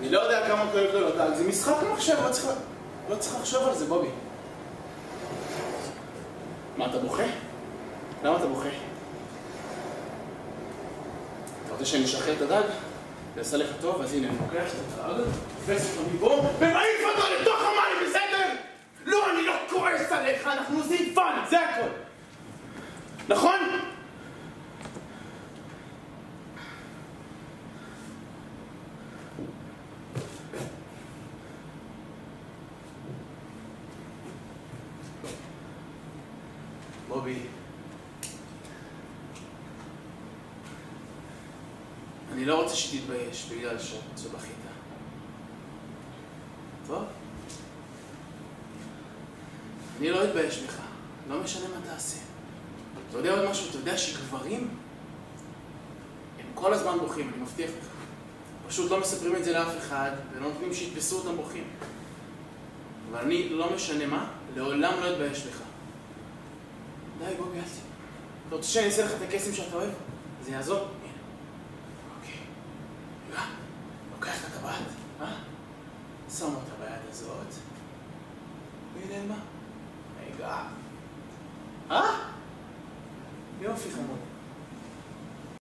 אני לא יודע כמה כואב לו לדעת, זה משחק מחשב, לא צריך לחשוב על זה, בובי. מה, אתה בוכה? למה אתה בוכה? אתה רוצה שאני אשחרר את הדג? זה יעשה לך טוב, אז הנה, אני לוקח את הדג, תופס אותו מפה, ומעיף אותו לתוך המים, בסדר? לא, אני לא כועס עליך, אנחנו עושים פאן, זה הכל. נכון? בובי, אני לא רוצה שתתבייש בגלל שבכית. טוב? אני לא אתבייש בך, לא משנה מה תעשה. אתה יודע עוד משהו? אתה יודע שגברים הם כל הזמן בוכים, אני מבטיח לך. פשוט לא מספרים את זה לאף אחד ולא נותנים שיתפסו אותם בוכים. אבל אני לא משנה מה, לעולם לא אתבייש בך. די, בובי, אל תהיה. אתה רוצה שאני אעשה לך את הקסם שאתה אוהב? זה יעזור? הנה. אוקיי. יואב, לוקח את הטבעת, שם אותה ביד הזאת. והיא נעלמה. רגע. יופי חמוד.